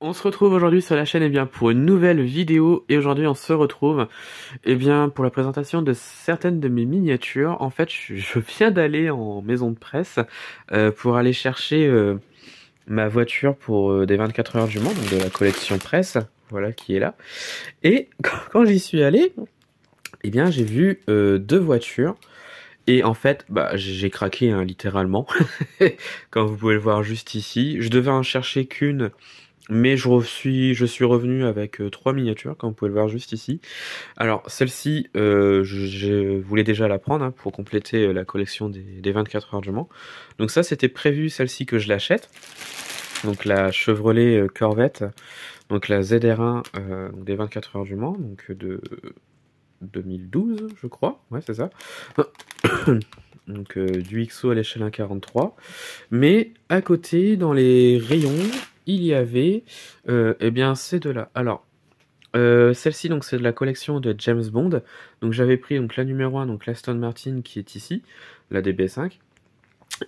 On se retrouve aujourd'hui sur la chaîne pour une nouvelle vidéo et aujourd'hui on se retrouve pour la présentation de certaines de mes miniatures. En fait je viens d'aller en maison de presse pour aller chercher ma voiture pour des 24 heures du Mans, donc de la collection presse, voilà qui est là. Et quand j'y suis allé, j'ai vu deux voitures. Et en fait, j'ai craqué hein, littéralement, comme vous pouvez le voir juste ici. Je devais en chercher qu'une, mais je suis revenu avec trois miniatures, comme vous pouvez le voir juste ici. Alors, celle-ci, je voulais déjà la prendre hein, pour compléter la collection des 24 heures du Mans. Donc ça, c'était prévu, celle-ci, que je l'achète. Donc la Chevrolet Corvette, donc la ZR1 donc des 24 heures du Mans, donc de 2012, je crois. Ouais, c'est ça. Donc du XO à l'échelle 1,43. Mais à côté, dans les rayons, il y avait ces deux-là. Alors, celle-ci, donc c'est de la collection de James Bond. Donc j'avais pris donc la numéro 1, donc l'Aston Martin qui est ici, la DB5.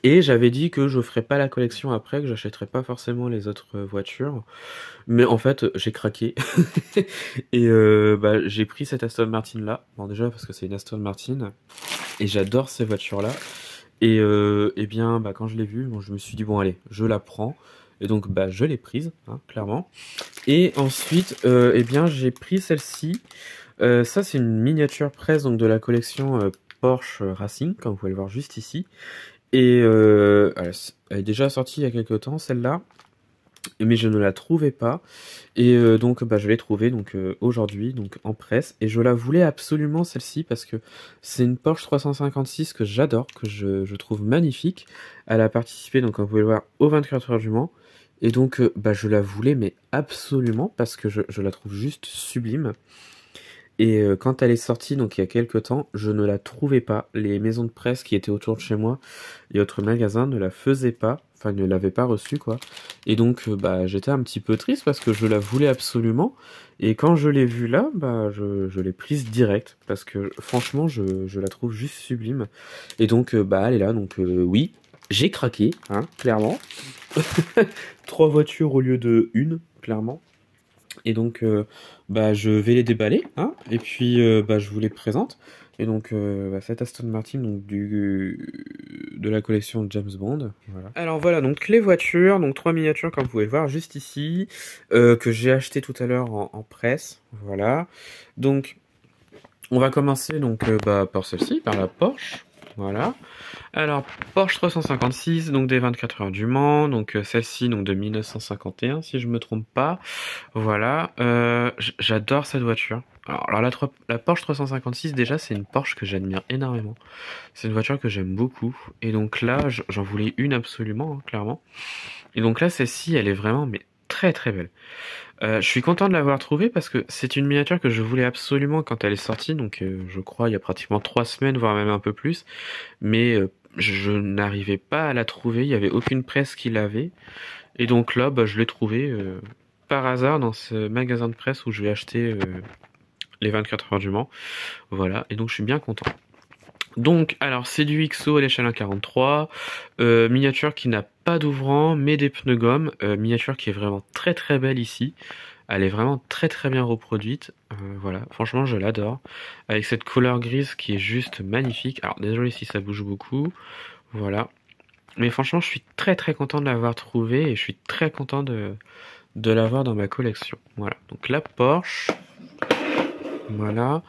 Et j'avais dit que je ferais pas la collection après, que j'achèterais pas forcément les autres voitures. Mais en fait, j'ai craqué. Et j'ai pris cette Aston Martin là. Bon, déjà parce que c'est une Aston Martin. Et j'adore ces voitures-là. Et quand je l'ai vue, bon, je me suis dit, bon, allez, je la prends. Et donc, je l'ai prise, hein, clairement. Et ensuite, j'ai pris celle-ci. Ça, c'est une miniature presse donc, de la collection Porsche Racing, comme vous pouvez le voir juste ici. Et elle est déjà sortie il y a quelques temps, celle-là. Mais je ne la trouvais pas. Et je l'ai trouvée aujourd'hui donc en presse. Et je la voulais absolument celle-ci parce que c'est une Porsche 356 que j'adore, que je trouve magnifique. Elle a participé, donc comme vous pouvez le voir, aux 24 heures du Mans. Et donc je la voulais mais absolument parce que je la trouve juste sublime. Et quand elle est sortie, donc il y a quelques temps, je ne la trouvais pas. Les maisons de presse qui étaient autour de chez moi et autres magasins ne la faisaient pas, enfin ne l'avaient pas reçue quoi. Et donc j'étais un petit peu triste parce que je la voulais absolument. Et quand je l'ai vue là, je l'ai prise direct parce que franchement je la trouve juste sublime. Et donc elle est là, donc oui, j'ai craqué, hein, clairement. Trois voitures au lieu de une, clairement. Et donc, je vais les déballer, hein, et puis je vous les présente. Et donc, cette Aston Martin donc, de la collection James Bond. Voilà. Alors voilà, donc les voitures, donc trois miniatures comme vous pouvez voir juste ici, que j'ai acheté tout à l'heure en presse. Voilà. Donc, on va commencer donc par celle-ci, par la Porsche. Voilà. Alors, Porsche 356, donc des 24 heures du Mans, donc celle-ci donc de 1951 si je me trompe pas. Voilà, j'adore cette voiture. Alors la Porsche 356 déjà c'est une Porsche que j'admire énormément. C'est une voiture que j'aime beaucoup et donc là j'en voulais une absolument hein, clairement. Et donc là celle-ci elle est vraiment mais très très belle. Je suis content de l'avoir trouvée parce que c'est une miniature que je voulais absolument quand elle est sortie, donc je crois il y a pratiquement 3 semaines, voire même un peu plus, mais je n'arrivais pas à la trouver, il n'y avait aucune presse qui l'avait, et donc là je l'ai trouvée par hasard dans ce magasin de presse où je vais acheter les 24 heures du Mans, voilà, et donc je suis bien content. Donc, alors c'est du XO à l'échelle 1,43, miniature qui n'a pas d'ouvrant, mais des pneus gomme, miniature qui est vraiment très très belle ici. Elle est vraiment très très bien reproduite, voilà, franchement je l'adore, avec cette couleur grise qui est juste magnifique. Alors désolé si ça bouge beaucoup, voilà, mais franchement je suis très très content de l'avoir trouvée et je suis très content de l'avoir dans ma collection. Voilà, donc la Porsche. Voilà.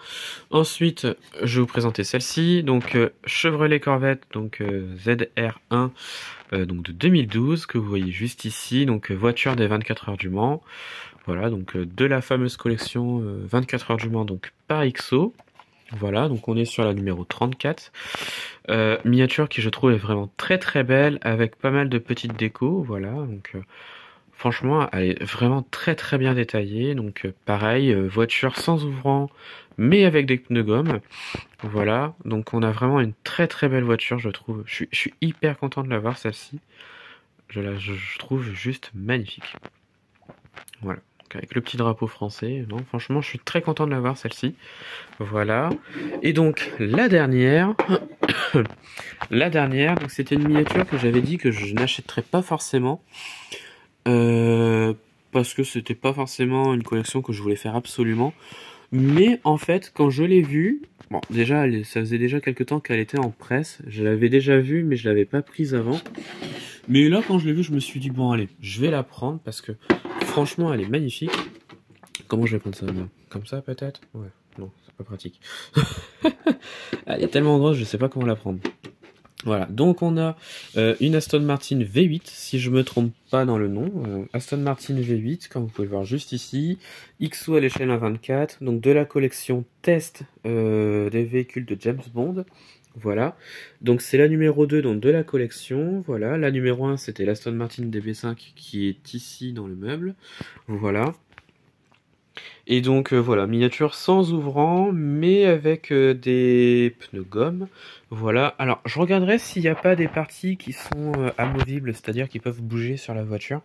Ensuite, je vais vous présenter celle-ci. Donc Chevrolet Corvette, donc ZR1, donc de 2012 que vous voyez juste ici. Donc voiture des 24 heures du Mans. Voilà, donc de la fameuse collection 24 heures du Mans, donc par XO. Voilà, donc on est sur la numéro 34. Miniature qui je trouve est vraiment très très belle avec pas mal de petites décos. Voilà, donc franchement, elle est vraiment très très bien détaillée. Donc pareil, voiture sans ouvrant, mais avec des pneus gomme. Voilà, donc on a vraiment une très très belle voiture, je trouve. Je suis hyper content de l'avoir celle-ci. Je trouve juste magnifique. Voilà, donc, avec le petit drapeau français. Non, franchement, je suis très content de l'avoir celle-ci. Voilà. Et donc la dernière, donc c'était une miniature que j'avais dit que je n'achèterais pas forcément. parce que c'était pas forcément une collection que je voulais faire absolument. Mais en fait, quand je l'ai vue, bon, déjà, ça faisait déjà quelques temps qu'elle était en presse. Je l'avais déjà vue, mais je l'avais pas prise avant. Mais là, quand je l'ai vue, je me suis dit, bon, allez, je vais la prendre parce que franchement, elle est magnifique. Comment je vais prendre ça, moi? Comme ça, peut-être? Ouais, non, c'est pas pratique. Elle est tellement grosse, je sais pas comment la prendre. Voilà, donc on a une Aston Martin V8, si je me trompe pas dans le nom. Aston Martin V8, comme vous pouvez le voir juste ici. XO à l'échelle 1/24, donc de la collection test des véhicules de James Bond. Voilà, donc c'est la numéro 2 donc de la collection. Voilà, la numéro 1 c'était l'Aston Martin DB5 qui est ici dans le meuble. Voilà. Et donc voilà, miniature sans ouvrant, mais avec des pneus gomme. Voilà, alors je regarderai s'il n'y a pas des parties qui sont amovibles, c'est-à-dire qui peuvent bouger sur la voiture.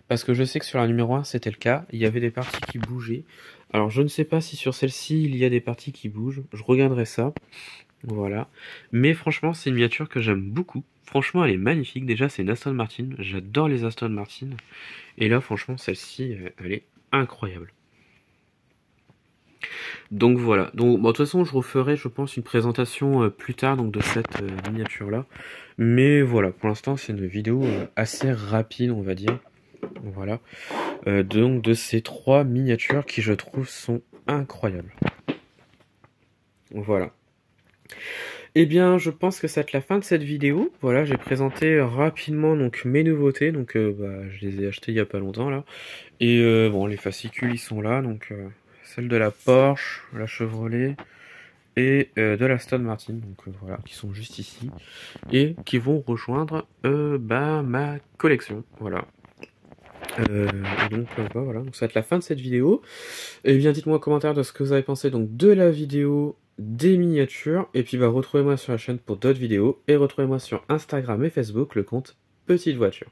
Parce que je sais que sur la numéro 1 c'était le cas, il y avait des parties qui bougeaient. Alors je ne sais pas si sur celle-ci il y a des parties qui bougent, je regarderai ça. Voilà, mais franchement c'est une miniature que j'aime beaucoup. Franchement elle est magnifique, déjà c'est une Aston Martin, j'adore les Aston Martin. Et là franchement celle-ci elle est incroyable. Donc voilà, donc bon, de toute façon je referai je pense une présentation plus tard donc de cette miniature là. Mais voilà, pour l'instant c'est une vidéo assez rapide on va dire. Voilà, donc de ces 3 miniatures qui je trouve sont incroyables. Voilà. Eh bien je pense que ça va être la fin de cette vidéo. Voilà, j'ai présenté rapidement donc mes nouveautés, donc bah, je les ai achetées il y a pas longtemps là. Et bon les fascicules ils sont là, donc celle de la Porsche, la Chevrolet et de la Aston Martin, donc voilà, qui sont juste ici et qui vont rejoindre bah, ma collection, voilà. Et donc bah, voilà, donc ça va être la fin de cette vidéo. Et bien dites-moi en commentaire de ce que vous avez pensé donc de la vidéo des miniatures, et puis bah retrouvez-moi sur la chaîne pour d'autres vidéos, et retrouvez-moi sur Instagram et Facebook le compte Petite Voiture.